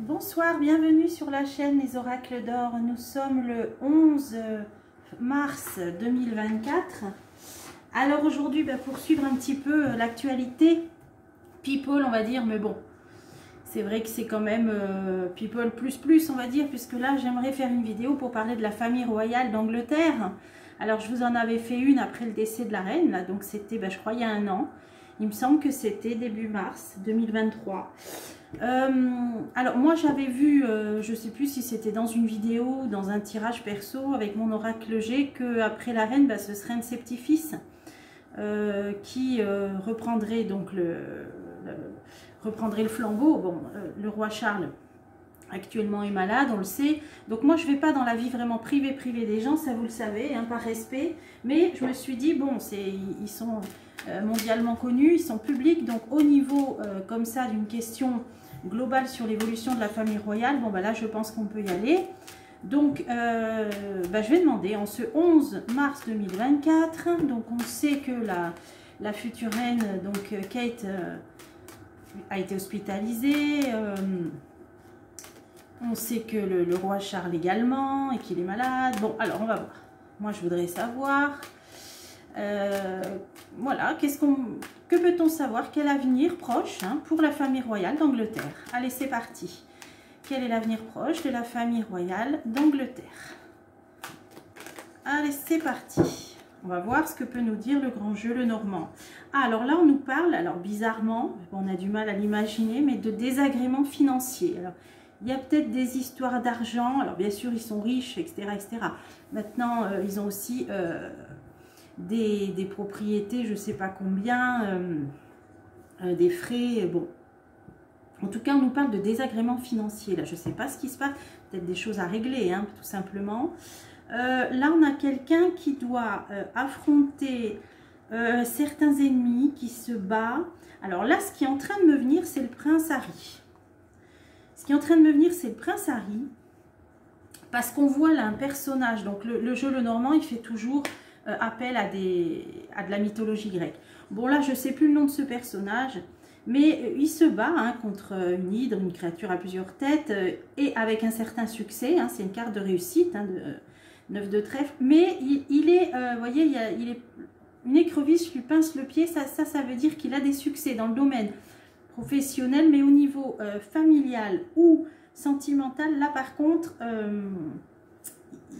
Bonsoir, bienvenue sur la chaîne Les Oracles d'Or. Nous sommes le 11 mars 2024. Alors aujourd'hui, pour suivre un petit peu l'actualité People, on va dire, mais bon, c'est vrai que c'est quand même People plus, on va dire, puisque là, j'aimerais faire une vidéo pour parler de la famille royale d'Angleterre. Alors, je vous en avais fait une après le décès de la reine, là, donc c'était, je crois, il y a un an. Il me semble que c'était début mars 2023. Alors moi j'avais vu, je sais plus si c'était dans une vidéo ou dans un tirage perso avec mon oracle G, que après la reine, ce serait un de ses petits-fils qui reprendrait donc reprendrait le flambeau. Bon, le roi Charles actuellement est malade, on le sait. Donc moi je vais pas dans la vie vraiment privée des gens, ça vous le savez, hein, par respect. Mais je me suis dit, bon, ils sont mondialement connus, ils sont publics, donc au niveau comme ça d'une question globale sur l'évolution de la famille royale, bon là je pense qu'on peut y aller. Donc je vais demander en ce 11 mars 2024, donc on sait que la future reine, donc Kate, a été hospitalisée. On sait que le roi Charles également et qu'il est malade. Bon, alors on va voir. Moi, je voudrais savoir, voilà, que peut-on savoir? Quel avenir proche pour la famille royale d'Angleterre? Allez, c'est parti. Quel est l'avenir proche de la famille royale d'Angleterre? Allez, c'est parti. On va voir ce que peut nous dire le grand jeu, le Normand. Ah, alors là, on nous parle, alors bizarrement, on a du mal à l'imaginer, mais de désagréments financiers. Alors, il y a peut-être des histoires d'argent. Alors, bien sûr, ils sont riches, etc. etc. Maintenant, ils ont aussi des propriétés, je ne sais pas combien, des frais. Bon, en tout cas, on nous parle de désagréments financiers. Là, je ne sais pas ce qui se passe. Peut-être des choses à régler, tout simplement. Là, on a quelqu'un qui doit affronter certains ennemis, qui se bat. Alors là, ce qui est en train de me venir, c'est le prince Harry. Ce qui est en train de me venir, c'est le prince Harry, parce qu'on voit là un personnage, donc le jeu Le Normand, il fait toujours appel à de la mythologie grecque. Bon là, je ne sais plus le nom de ce personnage, mais il se bat contre une hydre, une créature à plusieurs têtes, et avec un certain succès, c'est une carte de réussite, de 9 de trèfle, mais il est, vous voyez, il est une écrevisse, lui pince le pied, ça veut dire qu'il a des succès dans le domaine professionnel, mais au niveau familial ou sentimental, là par contre,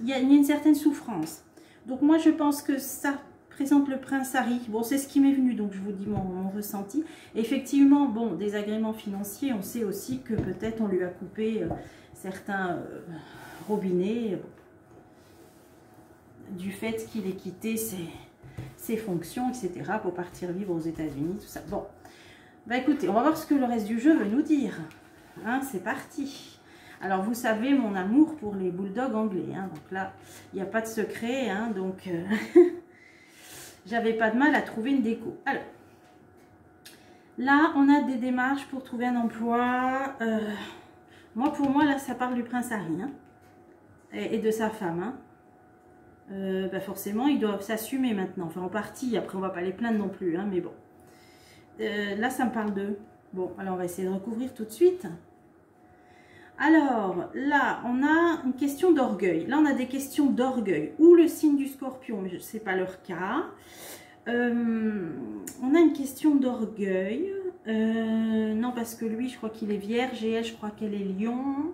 il y a une certaine souffrance. Donc moi je pense que ça présente le prince Harry. Bon, c'est ce qui m'est venu, donc je vous dis mon ressenti. Effectivement, bon, des agréments financiers, on sait aussi que peut-être on lui a coupé certains robinets du fait qu'il ait quitté ses fonctions, etc., pour partir vivre aux États-Unis, tout ça. Bon. Écoutez, on va voir ce que le reste du jeu veut nous dire. C'est parti. Alors, vous savez mon amour pour les bulldogs anglais. Donc là, il n'y a pas de secret. Donc, j'avais pas de mal à trouver une déco. Alors, là, on a des démarches pour trouver un emploi. Pour moi, là, ça parle du prince Harry et de sa femme. Forcément, ils doivent s'assumer maintenant. Enfin, en partie. Après, on va pas les plaindre non plus. Mais bon. Là, ça me parle d'eux. Bon, alors on va essayer de recouvrir tout de suite. Alors, là, on a une question d'orgueil. Là, on a des questions d'orgueil. Ou le signe du scorpion, mais je ne sais pas leur cas. On a une question d'orgueil. Non, parce que lui, je crois qu'il est vierge. Et elle, je crois qu'elle est lion.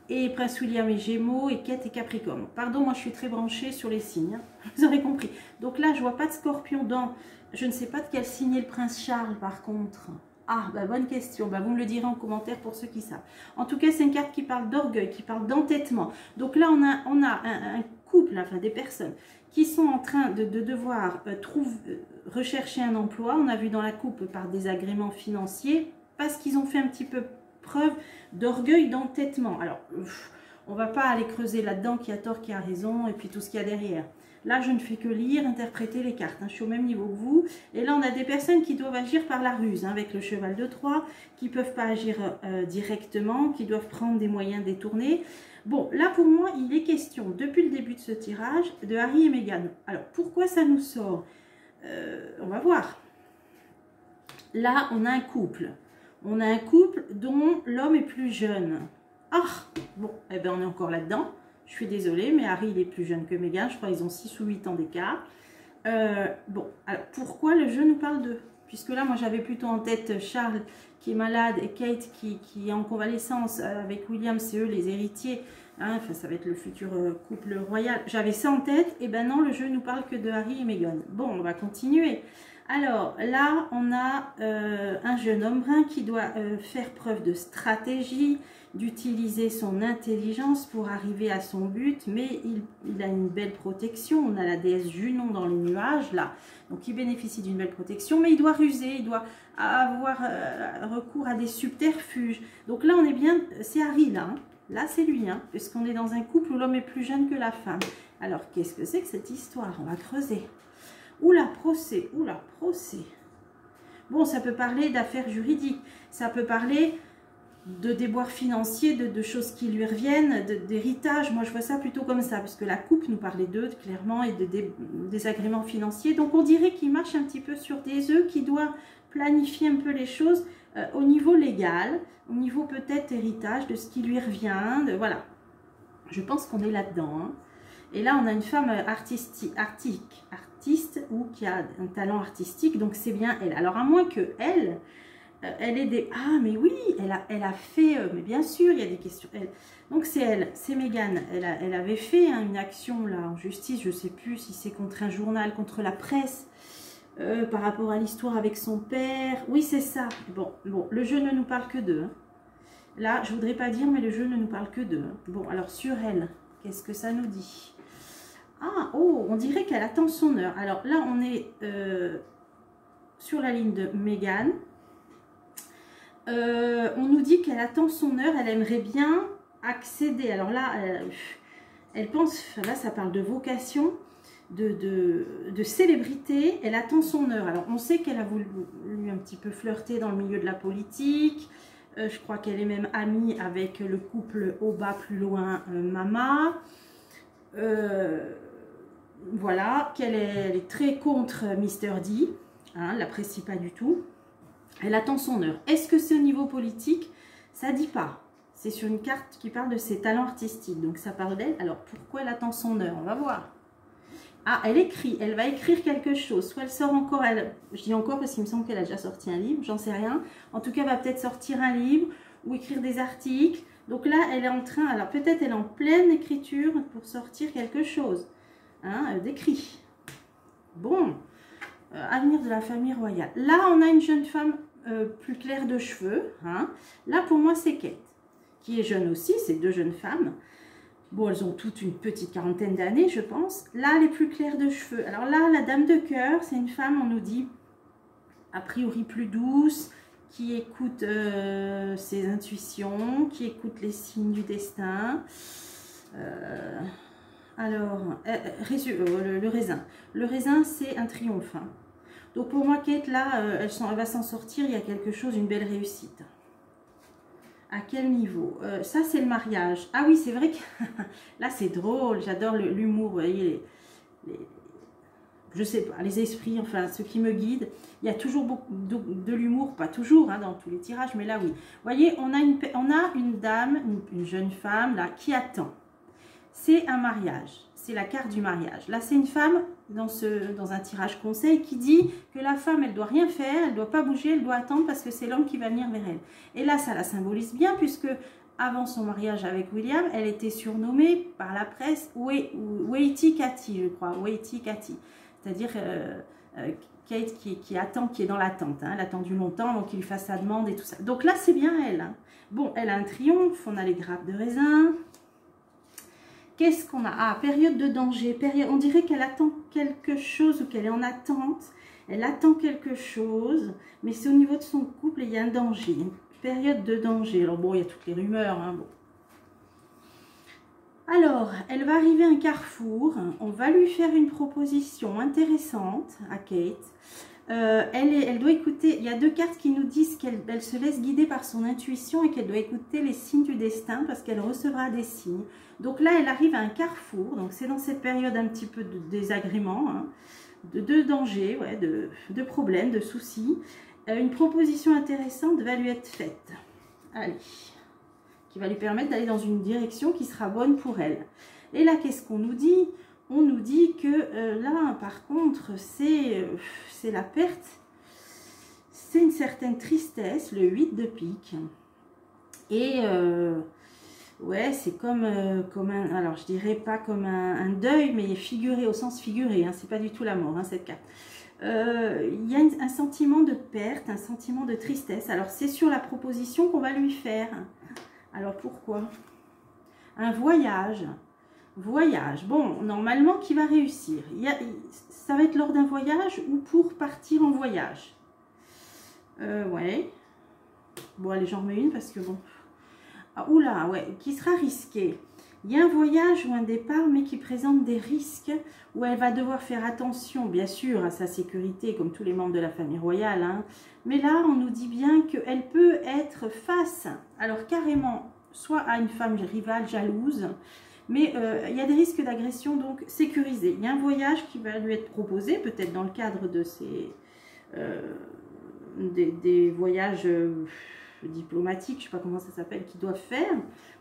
Et Prince William est Gémeaux. Et Kate est Capricorne. Pardon, moi, je suis très branchée sur les signes. Vous aurez compris. Donc là, je vois pas de scorpion dans... Je ne sais pas de quel signe est le prince Charles, par contre. Ah, bonne question. Vous me le direz en commentaire pour ceux qui savent. En tout cas, c'est une carte qui parle d'orgueil, qui parle d'entêtement. Donc là, on a un couple, enfin des personnes, qui sont en train de devoir rechercher un emploi. On a vu dans la coupe par des agréments financiers, parce qu'ils ont fait un petit peu preuve d'orgueil, d'entêtement. Alors, on ne va pas aller creuser là-dedans qui a tort, qui a raison, et puis tout ce qu'il y a derrière. Là, je ne fais que lire, interpréter les cartes. Je suis au même niveau que vous. Et là, on a des personnes qui doivent agir par la ruse, avec le cheval de Troie, qui ne peuvent pas agir directement, qui doivent prendre des moyens détournés. Bon, là, pour moi, il est question, depuis le début de ce tirage, de Harry et Meghan. Alors, pourquoi ça nous sort? On va voir. Là, on a un couple. On a un couple dont l'homme est plus jeune. Ah, bon, eh ben on est encore là-dedans. Je suis désolée, mais Harry, il est plus jeune que Meghan. Je crois qu'ils ont 6 ou 8 ans d'écart. Bon, alors pourquoi le jeu nous parle d'eux? Puisque là, moi, j'avais plutôt en tête Charles qui est malade et Kate qui est en convalescence avec William, c'est eux les héritiers. Hein, enfin, ça va être le futur couple royal. J'avais ça en tête. Et ben non, le jeu nous parle que de Harry et Meghan. Bon, on va continuer. Alors là, on a un jeune homme brun qui doit faire preuve de stratégie, d'utiliser son intelligence pour arriver à son but, mais il a une belle protection. On a la déesse Junon dans les nuages, là. Donc, il bénéficie d'une belle protection, mais il doit ruser, il doit avoir recours à des subterfuges. Donc là, on est bien... C'est Harry, là. Hein. Là, c'est lui, hein, puisqu'on est dans un couple où l'homme est plus jeune que la femme. Alors, qu'est-ce que c'est que cette histoire? On va creuser. Oula, procès, oula, procès. Bon, ça peut parler d'affaires juridiques, ça peut parler de déboires financiers, de choses qui lui reviennent, d'héritage. Moi, je vois ça plutôt comme ça, puisque la coupe nous parlait d'eux, clairement, et de désagréments financiers. Donc, on dirait qu'il marche un petit peu sur des œufs, qu'il doit planifier un peu les choses au niveau légal, au niveau peut-être héritage, de ce qui lui revient, voilà. Je pense qu'on est là-dedans, hein. Et là, on a une femme artiste ou qui a un talent artistique, donc c'est bien elle. Alors, à moins que elle ait des... Ah, mais oui, elle a fait... mais bien sûr, il y a des questions. Donc, c'est elle, c'est Meghan. Elle avait fait hein, une action là en justice, je ne sais plus si c'est contre un journal, contre la presse, par rapport à l'histoire avec son père. Oui, c'est ça. Bon, le jeu ne nous parle que d'eux. Hein. Là, je ne voudrais pas dire, mais le jeu ne nous parle que d'eux. Hein. Bon, alors, sur elle, qu'est-ce que ça nous dit ? Ah, oh, on dirait qu'elle attend son heure. Alors là, on est sur la ligne de Meghan. On nous dit qu'elle attend son heure. Elle aimerait bien accéder. Alors là, elle pense, là, ça parle de vocation, de célébrité. Elle attend son heure. Alors, on sait qu'elle a voulu un petit peu flirter dans le milieu de la politique. Je crois qu'elle est même amie avec le couple au bas plus loin, Mama. Voilà, qu'elle est très contre Mr. D, hein, elle l'apprécie pas du tout. Elle attend son heure. Est-ce que c'est au niveau politique? Ça dit pas. C'est sur une carte qui parle de ses talents artistiques, donc ça parle d'elle. Alors pourquoi elle attend son heure? On va voir. Ah, elle écrit, elle va écrire quelque chose. Soit elle sort encore, je dis encore parce qu'il me semble qu'elle a déjà sorti un livre, j'en sais rien. En tout cas, elle va peut-être sortir un livre ou écrire des articles. Donc là, elle est en train, alors peut-être elle est en pleine écriture pour sortir quelque chose. Hein, d'écrit. Bon, avenir de la famille royale. Là, on a une jeune femme plus claire de cheveux. Hein. Là, pour moi, c'est Kate, qui est jeune aussi. C'est deux jeunes femmes. Bon, elles ont toutes une petite quarantaine d'années, je pense. Là, elle est plus claire de cheveux. Alors là, la dame de cœur, c'est une femme, on nous dit, a priori plus douce, qui écoute ses intuitions, qui écoute les signes du destin. Alors, le raisin. Le raisin, c'est un triomphe. Hein. Donc, pour moi, Kate, là, elle va s'en sortir. Il y a quelque chose, une belle réussite. À quel niveau? Ça, c'est le mariage. Ah oui, c'est vrai que... là, c'est drôle. J'adore l'humour. Vous voyez, je sais pas, les esprits, enfin, ceux qui me guident. Il y a toujours beaucoup de l'humour. Pas toujours, hein, dans tous les tirages, mais là, oui. Vous voyez, on a une dame, une jeune femme, là, qui attend. C'est un mariage, c'est la carte du mariage. Là, c'est une femme dans un tirage conseil qui dit que la femme, elle ne doit rien faire, elle ne doit pas bouger, elle doit attendre parce que c'est l'homme qui va venir vers elle. Et là, ça la symbolise bien puisque avant son mariage avec William, elle était surnommée par la presse Waity Cathy, je crois, Waity Cathy. C'est-à-dire Kate qui attend, qui est dans l'attente. Hein. Elle a attendu longtemps avant qu'il lui fasse sa demande et tout ça. Donc là, c'est bien elle. Hein. Bon, elle a un triomphe, on a les grappes de raisin. Qu'est-ce qu'on a? Ah, période de danger. On dirait qu'elle attend quelque chose ou qu'elle est en attente. Elle attend quelque chose, mais c'est au niveau de son couple et il y a un danger. Une période de danger. Alors bon, il y a toutes les rumeurs. Hein, bon. Alors, elle va arriver à un carrefour. On va lui faire une proposition intéressante à Kate. Elle doit écouter, il y a deux cartes qui nous disent qu'elle se laisse guider par son intuition et qu'elle doit écouter les signes du destin parce qu'elle recevra des signes. Donc là, elle arrive à un carrefour, donc c'est dans cette période un petit peu de désagrément, hein, de danger, ouais, de problèmes, de soucis. une proposition intéressante va lui être faite. Allez, qui va lui permettre d'aller dans une direction qui sera bonne pour elle. Et là, qu'est-ce qu'on nous dit? On nous dit que là, par contre, c'est la perte, c'est une certaine tristesse, le 8 de pique. Et ouais, c'est comme un, alors je dirais pas comme un deuil, mais figuré, au sens figuré, hein, c'est pas du tout la mort, hein, cette carte. Il y a un sentiment de perte, un sentiment de tristesse. Alors c'est sur la proposition qu'on va lui faire. Alors pourquoi? Un voyage. Voyage, bon, normalement, qui va réussir? Ça va être lors d'un voyage ou pour partir en voyage? Ouais. Bon, allez, j'en remets une parce que bon... Ah, oula, ouais, qui sera risqué. Il y a un voyage ou un départ, mais qui présente des risques, où elle va devoir faire attention, bien sûr, à sa sécurité, comme tous les membres de la famille royale. Hein. Mais là, on nous dit bien qu'elle peut être face, alors carrément, soit à une femme rivale, jalouse, mais il y a des risques d'agression, donc sécurisés. Il y a un voyage qui va lui être proposé, peut-être dans le cadre de ces des voyages diplomatiques, je ne sais pas comment ça s'appelle, qu'ils doivent faire.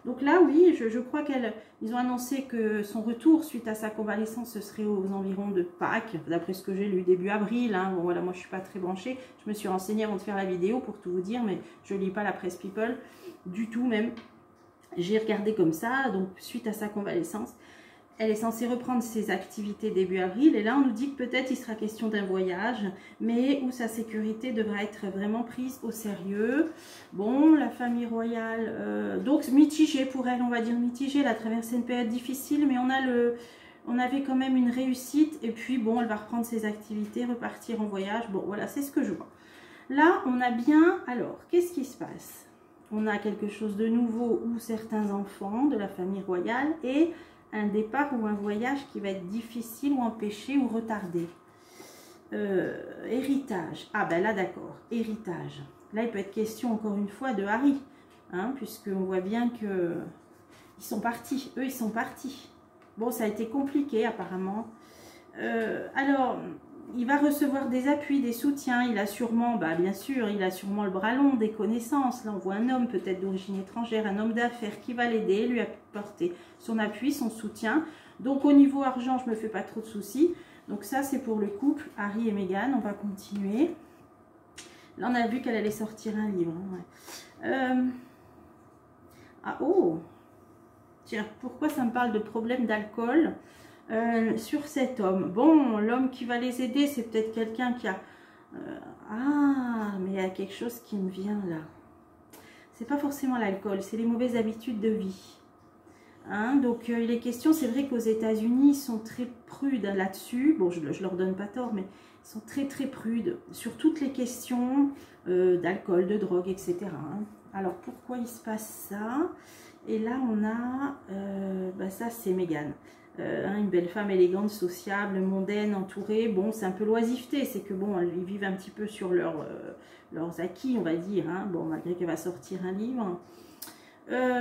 Donc là, oui, je crois qu'ils ont annoncé que son retour suite à sa convalescence, ce serait aux environs de Pâques, d'après ce que j'ai lu, début avril. Hein. Bon, voilà, moi, je ne suis pas très branchée. Je me suis renseignée avant de faire la vidéo, pour tout vous dire, mais je ne lis pas la presse People du tout même. J'ai regardé comme ça, donc suite à sa convalescence, elle est censée reprendre ses activités début avril. Et là, on nous dit que peut-être il sera question d'un voyage, mais où sa sécurité devra être vraiment prise au sérieux. Bon, la famille royale, donc mitigée pour elle, on va dire mitigée. Elle a traversé une période difficile, mais on avait quand même une réussite. Et puis, bon, elle va reprendre ses activités, repartir en voyage. Bon, voilà, c'est ce que je vois. Là, on a bien... Alors, qu'est-ce qui se passe? On a quelque chose de nouveau où certains enfants de la famille royale et un départ ou un voyage qui va être difficile ou empêché ou retardé. Héritage. Ah ben là d'accord, héritage. Là il peut être question encore une fois de Harry, hein, puisqu'on voit bien que ils sont partis, eux ils sont partis. Bon, ça a été compliqué apparemment. Alors... il va recevoir des appuis, des soutiens. Il a sûrement, bah bien sûr, il a sûrement le bras long, des connaissances. Là, on voit un homme peut-être d'origine étrangère, un homme d'affaires qui va l'aider, lui apporter son appui, son soutien. Donc, au niveau argent, je ne me fais pas trop de soucis. Donc, ça, c'est pour le couple Harry et Meghan. On va continuer. Là, on a vu qu'elle allait sortir un livre. Ouais. Ah, oh! Tiens, pourquoi ça me parle de problème d'alcool sur cet homme? Bon, l'homme qui va les aider, c'est peut-être quelqu'un qui a... ah, mais il y a quelque chose qui me vient là. C'est pas forcément l'alcool, c'est les mauvaises habitudes de vie. Hein, donc, il est question, c'est vrai qu'aux États-Unis, ils sont très prudes là-dessus. Bon, je leur donne pas tort, mais ils sont très très prudes sur toutes les questions d'alcool, de drogue, etc. Hein. Alors, pourquoi il se passe ça? Et là, on a... bah ça, c'est Meghan. Une belle femme élégante, sociable, mondaine, entourée. Bon, c'est un peu l'oisiveté, c'est que bon, ils vivent un petit peu sur leurs acquis, on va dire. Hein. Bon, malgré qu'elle va sortir un livre.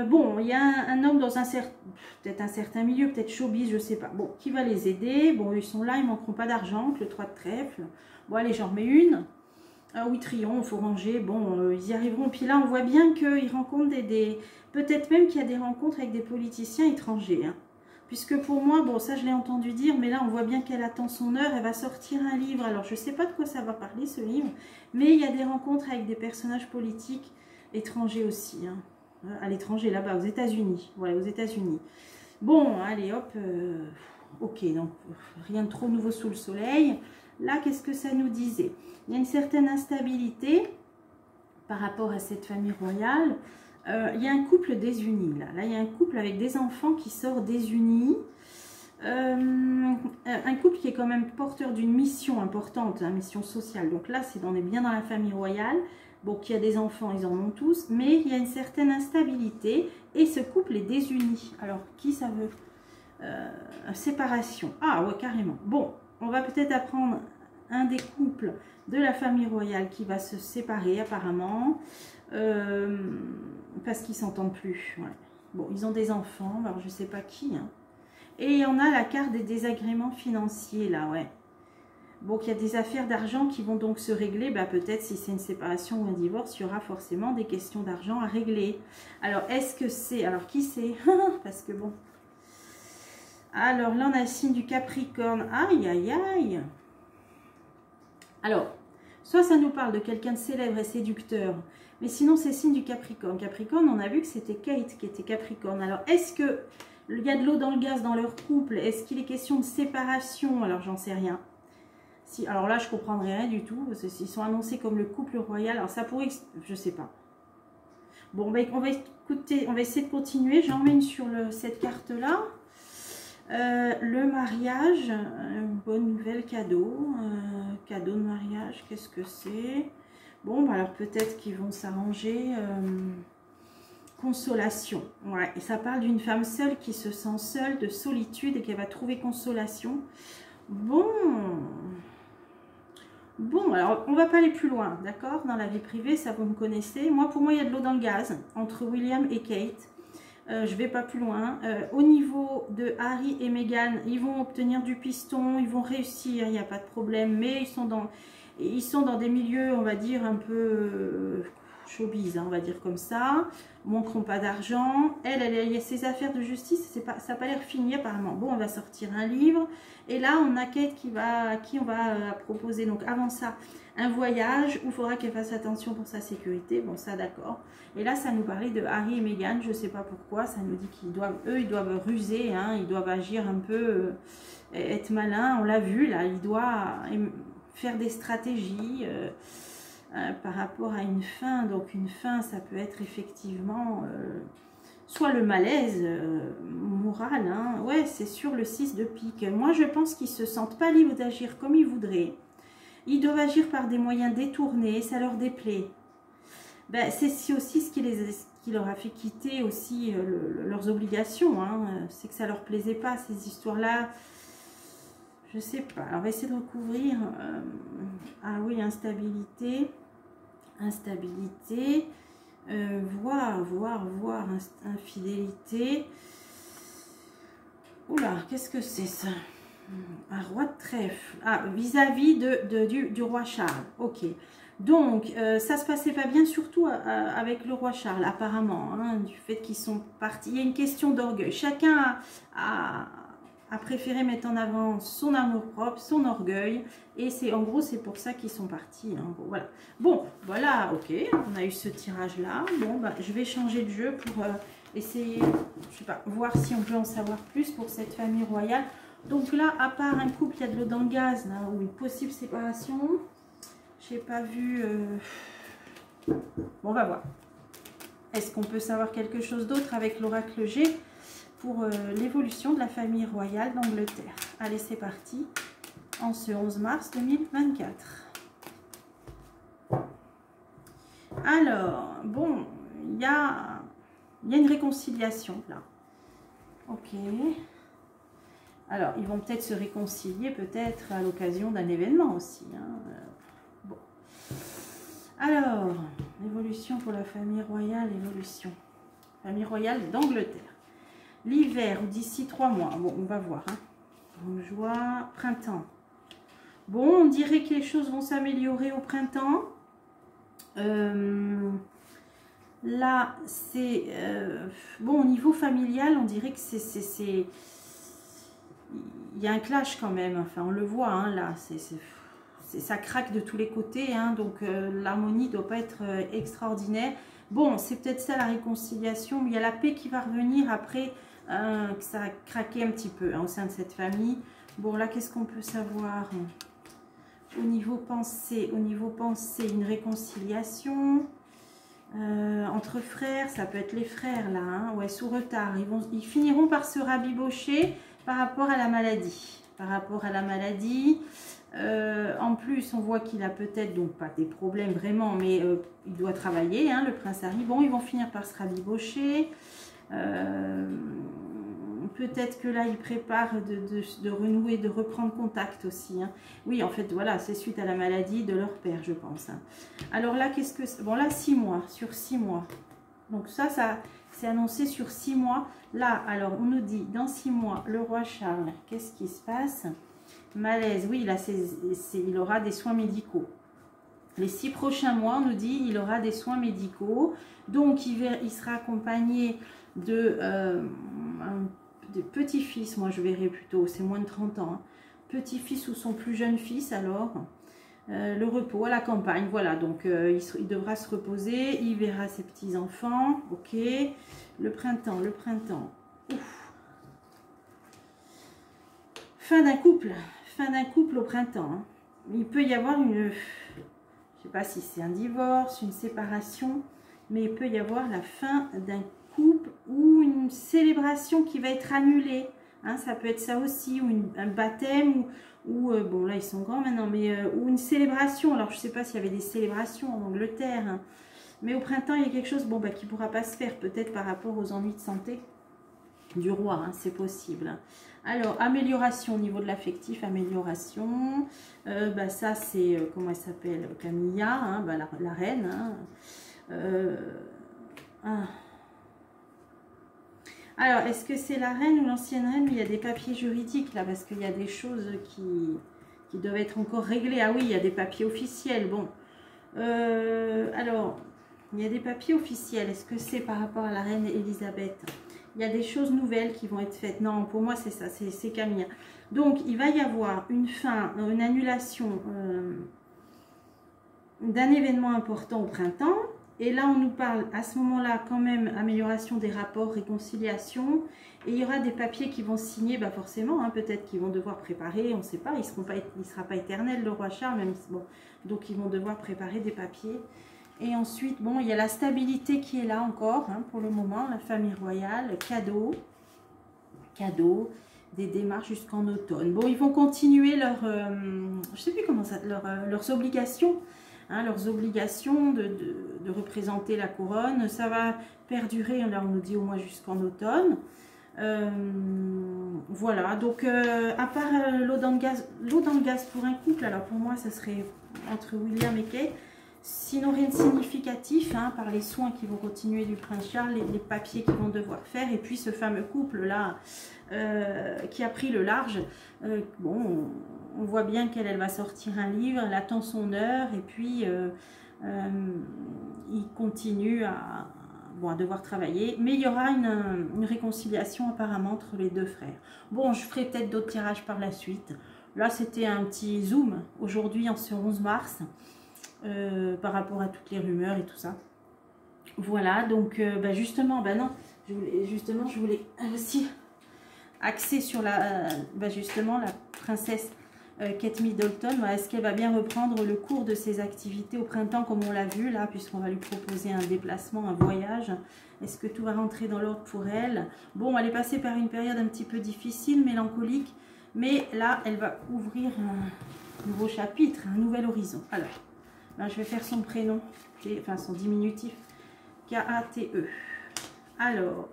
Bon, il y a un homme dans peut-être un certain milieu, peut-être showbiz, je sais pas. Bon, qui va les aider? Bon, ils sont là, ils manqueront pas d'argent, le 3 de trèfle. Bon, allez, j'en remets une. Ah oui, triomphe, oranger, bon, ils y arriveront. Puis là, on voit bien qu'ils rencontrent peut-être même qu'il y a des rencontres avec des politiciens étrangers. Hein. Puisque pour moi, bon, ça je l'ai entendu dire, mais là on voit bien qu'elle attend son heure, elle va sortir un livre. Alors je ne sais pas de quoi ça va parler ce livre, mais il y a des rencontres avec des personnages politiques étrangers aussi. Hein. À l'étranger, là-bas, aux États-Unis. Voilà, aux États-Unis. Bon, allez, hop. Ok, donc rien de trop nouveau sous le soleil. Là, qu'est-ce que ça nous disait? Il y a une certaine instabilité par rapport à cette famille royale. Il y a un couple désuni là. Là, il y a un couple avec des enfants qui sort désunis. Un couple qui est quand même porteur d'une mission importante, une mission sociale. Donc là, on est bien dans la famille royale. Bon, qu'il y a des enfants, ils en ont tous. Mais il y a une certaine instabilité. Et ce couple est désuni. Alors, qui ça veut? Séparation. Ah ouais, carrément. Bon, on va peut-être apprendre un des couples de la famille royale qui va se séparer apparemment. Parce qu'ils s'entendent plus. Ouais. Bon, ils ont des enfants, alors je sais pas qui. Hein. Et on a la carte des désagréments financiers là, ouais. Bon, qu'il y a des affaires d'argent qui vont donc se régler. Bah, peut-être si c'est une séparation ou un divorce, il y aura forcément des questions d'argent à régler. Alors, est-ce que c'est... Alors, qui c'est? Parce que bon... Alors, là, on a le signe du Capricorne. Aïe, aïe, aïe. Alors, soit ça nous parle de quelqu'un de célèbre et séducteur, mais sinon, c'est signe du Capricorne. Capricorne, on a vu que c'était Kate qui était Capricorne. Alors, est-ce que il y a de l'eau dans le gaz dans leur couple? Est-ce qu'il est question de séparation? Alors, j'en sais rien. Si, alors là, je ne comprendrai rien du tout. Parce qu'ils sont annoncés comme le couple royal. Alors, ça pourrait... Je ne sais pas. Bon, ben, on va écouter, on va essayer de continuer. J'emmène sur cette carte-là. Le mariage, une bonne nouvelle, cadeau. Cadeau de mariage, qu'est-ce que c'est? Bon, bah alors peut-être qu'ils vont s'arranger. Consolation. Ouais, et ça parle d'une femme seule qui se sent seule, de solitude et qui va trouver consolation. Bon... Bon, alors, on va pas aller plus loin, d'accord? Dans la vie privée, ça vous me connaissez. Moi, pour moi, il y a de l'eau dans le gaz entre William et Kate. Je vais pas plus loin. Au niveau de Harry et Meghan, ils vont obtenir du piston, ils vont réussir, il n'y a pas de problème. Mais ils sont dans des milieux, on va dire, un peu showbiz, hein, on va dire comme ça. Manqueront pas d'argent. Il y a ses affaires de justice, ça n'a pas l'air fini apparemment. Bon, on va sortir un livre. Et là, on a Kate à qui on va proposer, donc avant ça, un voyage où il faudra qu'elle fasse attention pour sa sécurité. Bon, ça, d'accord. Et là, ça nous parlait de Harry et Meghan. Je ne sais pas pourquoi. Ça nous dit qu'ils doivent, eux, ils doivent ruser. Hein, ils doivent agir un peu, être malins. On l'a vu, là. Ils doivent faire des stratégies par rapport à une fin. Donc, une fin, ça peut être effectivement... soit le malaise moral, hein. Ouais, c'est sur le 6 de pique. Moi, je pense qu'ils ne se sentent pas libres d'agir comme ils voudraient. Ils doivent agir par des moyens détournés, ça leur déplaît. Ben, c'est aussi ce qui leur a fait quitter aussi leurs obligations. Hein. C'est que ça ne leur plaisait pas, ces histoires-là. Je ne sais pas. Alors, on va essayer de recouvrir. Ah oui, instabilité. Instabilité. Voir, infidélité. Oula, qu'est-ce que c'est ça? Un roi de trèfle. Ah, vis-à-vis du roi Charles. Ok. Donc, ça se passait pas bien, surtout avec le roi Charles, apparemment, hein, du fait qu'ils sont partis. Il y a une question d'orgueil. Chacun a préféré mettre en avant son amour-propre, son orgueil. Et en gros, c'est pour ça qu'ils sont partis. Hein. Bon, voilà, ok. On a eu ce tirage-là. Bon, bah, je vais changer de jeu pour essayer, je sais pas, voir si on peut en savoir plus pour cette famille royale. Donc là, à part un couple, il y a de l'eau dans le gaz, là, ou une possible séparation. Je n'ai pas vu... Bon, on va voir. Est-ce qu'on peut savoir quelque chose d'autre avec l'oracle G pour l'évolution de la famille royale d'Angleterre? Allez, c'est parti. En ce 11 mars 2024. Alors, bon, il y a une réconciliation, là. Ok. Alors, ils vont peut-être se réconcilier, peut-être à l'occasion d'un événement aussi. Hein. Bon. Alors, évolution pour la famille royale, évolution. Famille royale d'Angleterre. L'hiver, d'ici 3 mois. Bon, on va voir. Hein. Joie, printemps. Bon, on dirait que les choses vont s'améliorer au printemps. Là, c'est... bon, au niveau familial, on dirait que c'est... Il y a un clash quand même, enfin on le voit, hein, là, ça craque de tous les côtés, hein, donc l'harmonie ne doit pas être extraordinaire. Bon, c'est peut-être ça la réconciliation, mais il y a la paix qui va revenir après que ça a craqué un petit peu hein, au sein de cette famille. Bon, là, qu'est-ce qu'on peut savoir au niveau pensée, une réconciliation entre frères, ça peut être les frères là, hein, ouais, sous retard, ils finiront par se rabibocher par rapport à la maladie. En plus, on voit qu'il a peut-être, donc pas des problèmes vraiment, mais il doit travailler, hein, le prince Harry. Bon, ils vont finir par se rabibocher. Peut-être que là, il prépare de renouer, de reprendre contact aussi. Hein. Oui, en fait, voilà, c'est suite à la maladie de leur père, je pense. Hein. Alors là, qu'est-ce que c'est? Bon, là, 6 mois, sur 6 mois. Donc ça c'est annoncé sur 6 mois. Là, alors, on nous dit, dans 6 mois, le roi Charles, qu'est-ce qui se passe? Malaise, oui, là, il aura des soins médicaux. Les 6 prochains mois, on nous dit il aura des soins médicaux. Donc, il sera accompagné de petit-fils, moi je verrai plutôt, c'est moins de 30 ans. Hein. Petit-fils ou son plus jeune fils, alors. Le repos à la campagne, voilà. Donc, il devra se reposer. Il verra ses petits-enfants. Ok. Le printemps, le printemps. Ouf. Fin d'un couple au printemps. Hein. Il peut y avoir une... Je ne sais pas si c'est un divorce, une séparation, mais il peut y avoir la fin d'un couple ou une célébration qui va être annulée. Hein, ça peut être ça aussi, ou un baptême, ou bon là ils sont grands maintenant, mais ou une célébration. Alors je ne sais pas s'il y avait des célébrations en Angleterre, hein, mais au printemps il y a quelque chose bon, bah, qui ne pourra pas se faire, peut-être par rapport aux ennuis de santé du roi, hein, c'est possible. Alors, amélioration au niveau de l'affectif, amélioration. Bah, ça, c'est, comment elle s'appelle, Camilla, hein, bah, la reine. Hein. Alors, est-ce que c'est la reine ou l'ancienne reine? Mais il y a des papiers juridiques, là, parce qu'il y a des choses qui doivent être encore réglées. Ah oui, il y a des papiers officiels. Bon, alors, il y a des papiers officiels. Est-ce que c'est par rapport à la reine Elisabeth? Il y a des choses nouvelles qui vont être faites. Non, pour moi, c'est ça, c'est Camilla. Donc, il va y avoir une fin, une annulation d'un événement important au printemps. Et là, on nous parle à ce moment-là quand même amélioration des rapports, réconciliation. Et il y aura des papiers qui vont signer, bah forcément, hein, peut-être qu'ils vont devoir préparer, on ne sait pas, il ne sera pas éternel, le roi Charles, même bon, donc ils vont devoir préparer des papiers. Et ensuite, bon, il y a la stabilité qui est là encore, hein, pour le moment, la famille royale, cadeau, des démarches jusqu'en automne. Bon, ils vont continuer leur, je sais plus comment ça, leurs obligations, hein, leurs obligations de représenter la couronne. Ça va perdurer, là on nous dit au moins jusqu'en automne. Voilà, donc à part l'eau dans le gaz pour un couple, alors pour moi ça serait entre William et Kate. Sinon, rien de significatif, hein, par les soins qui vont continuer du prince Charles, les papiers qu'ils vont devoir faire, et puis ce fameux couple-là qui a pris le large. Bon, on voit bien qu'elle va sortir un livre, elle attend son heure, et puis il continue à devoir travailler. Mais il y aura une réconciliation apparemment entre les deux frères. Bon, je ferai peut-être d'autres tirages par la suite. Là, c'était un petit zoom, aujourd'hui, en ce 11 mars. Par rapport à toutes les rumeurs et tout ça. Voilà, donc bah justement, bah non, je voulais aussi axer sur justement la princesse Kate Middleton. Est-ce qu'elle va bien reprendre le cours de ses activités au printemps comme on l'a vu là, puisqu'on va lui proposer un déplacement, un voyage? Est-ce que tout va rentrer dans l'ordre pour elle? Bon, elle est passée par une période un petit peu difficile, mélancolique, mais là, elle va ouvrir un nouveau chapitre, un nouvel horizon. Alors, là, je vais faire son prénom, enfin son diminutif, K-A-T-E. Alors,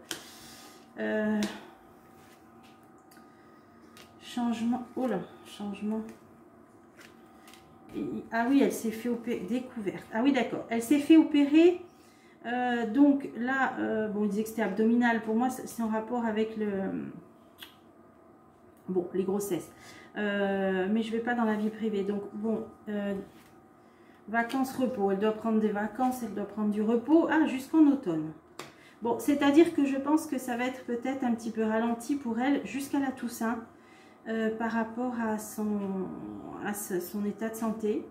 changement, oh là, changement. Ah oui, elle s'est fait opérer, découverte. Ah oui, d'accord, elle s'est fait opérer, donc là, bon, il disait que c'était abdominal, pour moi, c'est en rapport avec les grossesses. Mais je ne vais pas dans la vie privée, donc bon... vacances, repos, elle doit prendre des vacances, elle doit prendre du repos, jusqu'en automne. Bon, c'est-à-dire que je pense que ça va être peut-être un petit peu ralenti pour elle jusqu'à la Toussaint par rapport à son état de santé.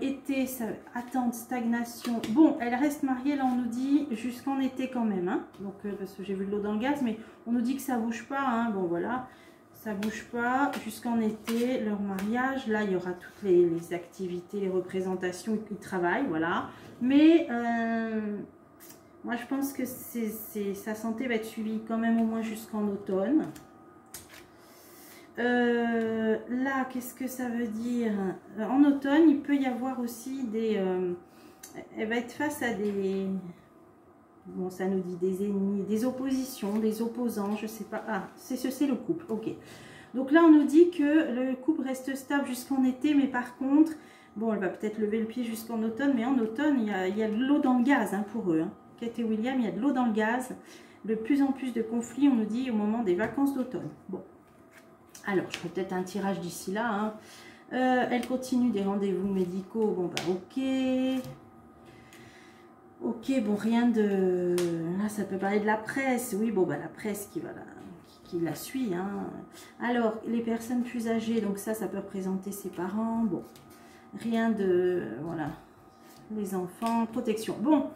Été, ça, attente, stagnation. Bon, elle reste mariée, là on nous dit jusqu'en été quand même, hein. Donc parce que j'ai vu de l'eau dans le gaz, mais on nous dit que ça bouge pas, hein. Bon voilà. Ça bouge pas jusqu'en été, leur mariage. Là, il y aura toutes les activités, les représentations, ils travaillent, voilà. Mais moi, je pense que sa santé va être suivie quand même au moins jusqu'en automne. Là, qu'est-ce que ça veut dire? En automne, il peut y avoir aussi des... elle va être face à des... Bon, ça nous dit des ennemis, des oppositions, des opposants, je sais pas. Ah, c'est le couple, ok. Donc là, on nous dit que le couple reste stable jusqu'en été, mais par contre, bon, elle va peut-être lever le pied jusqu'en automne, mais en automne, il y a de l'eau dans le gaz, hein, pour eux. Hein. Kate et William, il y a de l'eau dans le gaz. De plus en plus de conflits, on nous dit, au moment des vacances d'automne. Bon. Alors, je ferai peut-être un tirage d'ici là. Hein. Elle continue des rendez-vous médicaux. Bon, bah, ok. Ok, bon, rien de... Là, ça peut parler de la presse. Oui, bon, bah, la presse qui la suit. Hein. Alors, les personnes plus âgées, donc ça peut représenter ses parents. Bon, rien de... Voilà. Les enfants, protection. Bon,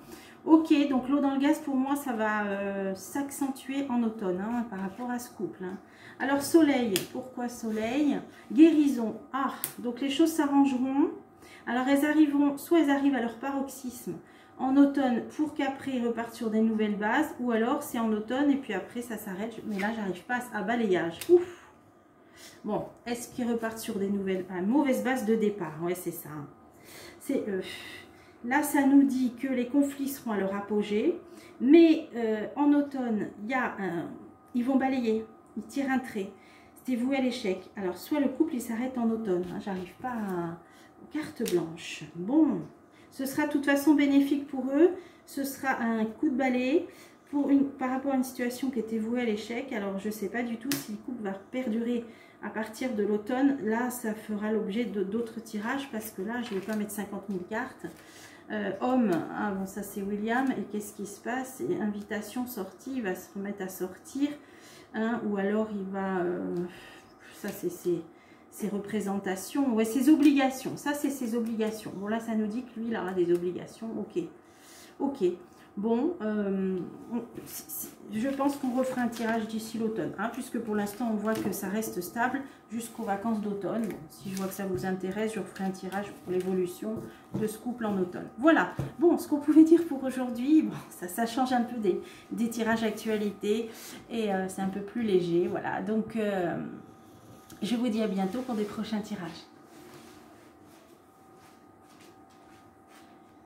ok, donc l'eau dans le gaz, pour moi, ça va s'accentuer en automne, hein, par rapport à ce couple. Hein. Alors, soleil, pourquoi soleil? Guérison. Ah, donc les choses s'arrangeront. Alors, soit elles arrivent à leur paroxysme en automne pour qu'après ils repartent sur des nouvelles bases, ou alors c'est en automne et puis après ça s'arrête. Mais là, j'arrive pas à balayage. Ouf. Bon, est-ce qu'ils repartent sur des nouvelles mauvaises bases de départ? Ouais, c'est ça. C'est là, ça nous dit que les conflits seront à leur apogée, mais en automne, ils vont balayer, ils tirent un trait. C'était voué à l'échec. Alors, soit le couple, il s'arrête en automne. Hein, j'arrive pas à... Carte blanche. Bon, ce sera de toute façon bénéfique pour eux. Ce sera un coup de balai par rapport à une situation qui était vouée à l'échec. Alors, je ne sais pas du tout si le couple va perdurer à partir de l'automne. Là, ça fera l'objet d'autres tirages parce que là, je ne vais pas mettre 50 000 cartes. Homme, ah bon, ça c'est William. Et qu'est-ce qui se passe? Invitation, sortie, il va se remettre à sortir. Hein, ou alors il va... ça c'est ses représentations. Ouais, ses obligations. Ça c'est ses obligations. Bon là, ça nous dit que lui, il aura des obligations. Ok. Ok. Bon, je pense qu'on refera un tirage d'ici l'automne, hein, puisque pour l'instant on voit que ça reste stable jusqu'aux vacances d'automne. Bon, si je vois que ça vous intéresse, je referai un tirage pour l'évolution de ce couple en automne. Voilà, bon, ce qu'on pouvait dire pour aujourd'hui, bon, ça change un peu des tirages actualité et c'est un peu plus léger, voilà. Donc, je vous dis à bientôt pour des prochains tirages.